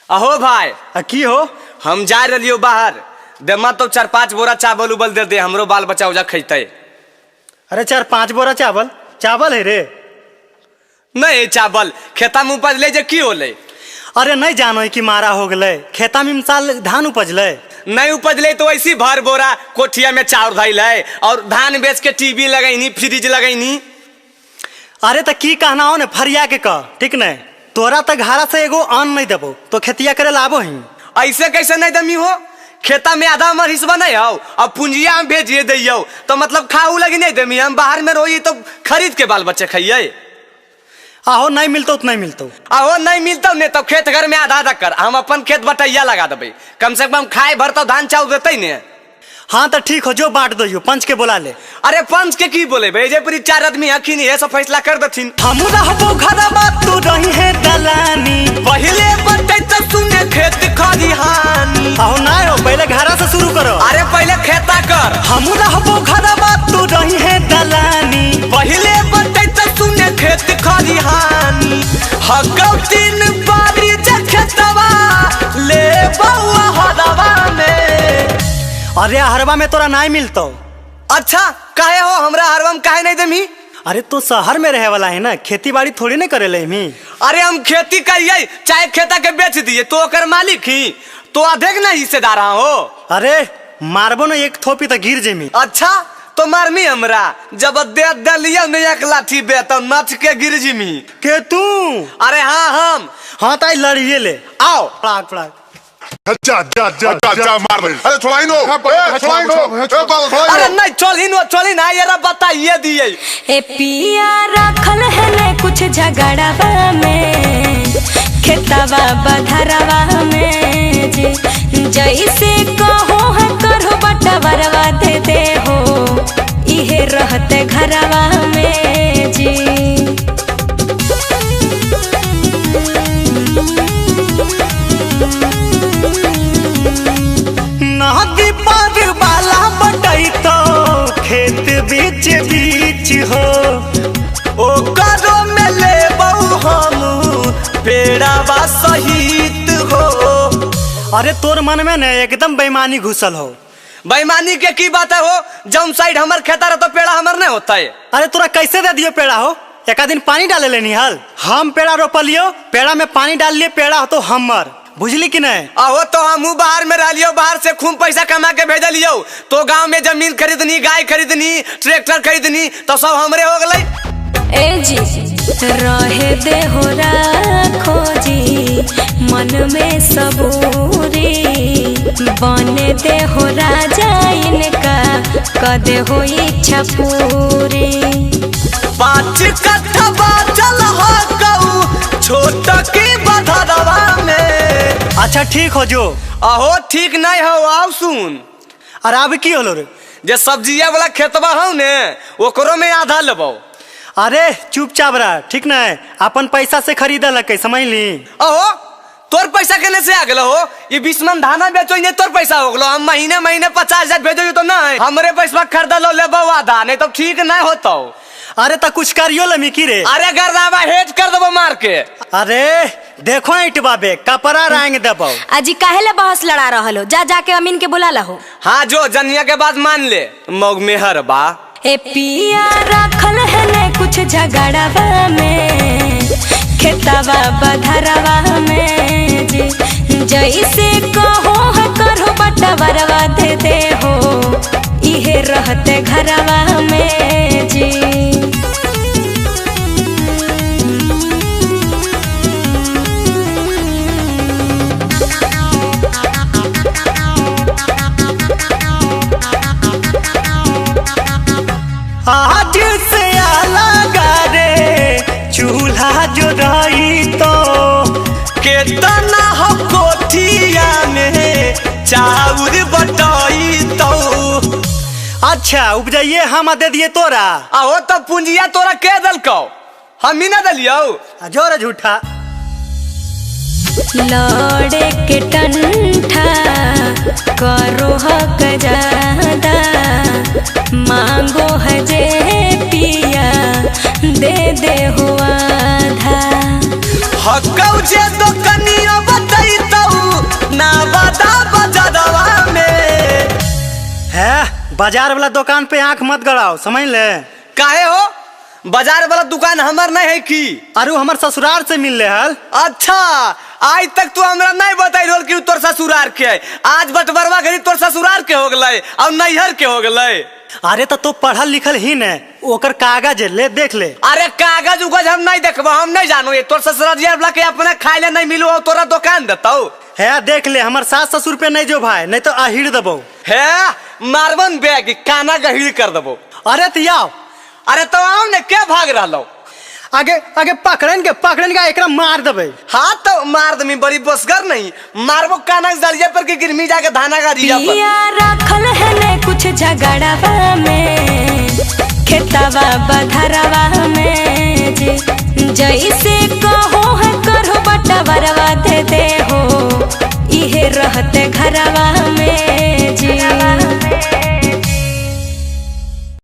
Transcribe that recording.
अहो भाई की हो? हम जा रहियो बाहर देमा तो 4-5 बोरा चावल उबल दे दे हमरो बाल बच्चा उजा खैते। अरे 4-5 बोरा चावल चावल है रे? नहीं चावल खेता में उपज ले जे की होले? अरे नहीं जानो कि मारा हो गए खेता में साल धान उपजले नहीं उपजले तो ऐसी भर बोरा कोठिया में चाउर धैल है और धान बेच के टीवी लगैनी फ्रिज लगैनी। अरे तो की कहना हो ने फरिया के कह ठीक नहीं तोरा तो घारा से एगो अन्न नहीं देबो तो खेतिया करे लाबो ही। ऐसे कैसे नहीं दमी हो? खेता में आधा हमर हिस्सा नहीं हो अब पूंजिया में भेजिए दियो तो मतलब खाऊ लगी नहीं दमी हम बाहर में रोई तो खरीद के बाल बच्चे खाइए। आहो नहीं मिलतो तो नहीं मिलतो। आहो नहीं मिलता नहीं तो खेत घर में आधा आधा कर हम अपन खेत बटैया लगा देबे कम से कम खाए भर तो धान चाउर देते ने। हाँ तो ठीक हो जो बांट दो पंच के बोला ले। अरे पंच के की बोले भाई जे 4 आदमी हखिन ये सब फैसला कर देथिन। हम रहबो घरवा तू रही है दलानी पहले बते तो सुने खेत खरिहानी। आहो ना हो पहले घरा से शुरू करो। अरे पहले खेता कर। हम रहबो घरवा तू रही है दलानी पहले बते तो सुने खेत खरिहानी। हगौ 3 बारी जे खेतवा ले बउआ हदवा में। अरे हरवा में तोरा नहीं मिलतो। अच्छा काहे हो हमरा हरवा में काहे नहीं देमी? अरे तो शहर में रहे वाला है ना खेती बाड़ी थोड़ी नहीं करे ले मी। अरे हम खेती करिए चाहे खेता के बेच दिए तो ओकर मालिक ही तो अधिक ना हिस्सेदार हो। अरे मारबो ना एक थोपी तो गिर जेमी। अच्छा तो मारमी हमरा जब दे दिया नहीं एक लाठी बे तो नच के गिर जिमी के तू? अरे हाँ हम हाँ ताई लड़िए ले आओ पड़ाक पड़ाक। जा मार दे। अरे छोड़ाई नो अरे नहीं चोली ना ये बताइए दिए। ए पिया रखल है ने कुछ झगड़वा में खेतवा बधरवा में जी जैसे कहो है करो बटवरवा दे दे हो इहे रहते घरवा में जी। नदी पार वाला बटाई तो खेत बीच बीच हो ओ करो में ले बहु हम पेड़ावा सहित हो। अरे तोर मन में न एकदम बेईमानी घुसल हो। बेईमानी के की बात है हो जम साइड हमर खेता रह तो पेड़ा हमर नहीं होता है। अरे तोरा कैसे दे दियो पेड़ा हो? एक दिन पानी डाले लेनी हल हम पेड़ा रोपलियो पेड़ा में पानी डाल लिए पेड़ा हो तो हमर बुझली कि नहीं? अहो तो हम बाहर में रह लियो बाहर से खूब पैसा कमा के भेज लियो तो गांव में जमीन खरीदनी गाय खरीदनी ट्रैक्टर खरीदनी तो सब हमरे हो गए। ए जी रहे दे हो राखो जी मन में सबूरी बने दे हो राजा इनका कदे हो इच्छा पूरी। 5 कट्ठा बाचल हो गऊ छोट की बधरवा में। अच्छा ठीक हो जो। अहो ठीक नहीं हो आओ सुन। अरे अब की होलो रे? जे सब्जिया वाला खेतवा हो ने ओकरो में आधा लेबो। अरे चुपचाप रह ठीक नहीं अपन पैसा से खरीद लके समझ ली। अहो तोर पैसा केने से आ गेलो हो? ये 20 मन धाना बेचो ने तोर पैसा हो गेलो हम महीने 50,000 भेजो तो नहीं हमरे पैसा खरीद लो लेबो आधा नहीं तो ठीक नहीं होतो। अरे तो कुछ करियो लमी की रे? अरे गर्दावा हेज कर देबो मार के। अरे देखो इटवा बे कपड़ा रंग देबो। अजी काहेले बहस लड़ा रहल हो जा जाके अमीन के बुला लहो। हाँ जो जनिया के बाद मान ले मौग में हरबा। ए पिया रखल है ने कुछ झगड़वा में खेतवा बधरवा में जी जैसे कहो है करो बटवरवा दे दे हो इहे रहते घरवा में जी। आज से लगा रे चूल्हा जो रही तो केतना हो कोठिया में चाउर बटाई तो। अच्छा उपजाइए हम दे दिए तोरा। अहो तो पूंजिया तोरा के दलको हम ही ना दलियो। जोर झूठा लड़े के टंठा करो हक ज्यादा मांगो हजे पिया दे दे हो आधा। हकौ जे तो कनिया बताई तो बाजार वाला दुकान पे आंख मत गड़ाओ, समझ ले। काहे हो? बाजार वाला दुकान हमर नहीं है की? अरे हमर ससुराल से मिल ले हल। अच्छा, आज तक तू हमरा नहीं बताई रोल कि तोर ससुरार के है। आज बटबरवा घड़ी तोर ससुरार के हो गए और नैहर के हो गए। अरे तो पढ़ल लिखल ही ने, ओकर कागज ले देख ले। अरे कागज उगज हम नहीं देखबो, हम नहीं जानो। ये तोर ससुरारिया वाला के अपने खाए ले नहीं मिलो, तोरा दुकान देतो है। देख ले हमर सास ससुर पे नहीं जो भाई, नहीं तो अहिड़ दबो है। मारबन बैग काना गहिर कर दबो। अरे तियाओ, अरे तो आओ ने क्या भाग रहा? आगे आगे पकड़न के एकरा मार दबे। हाँ तो मार दमी, बड़ी बसगर नहीं मारबो काना जरिया पर के गिरमी जाके धाना का रिया पर। पिया राखल है ने कुछ झगड़ावा में, खेतवा बधरवा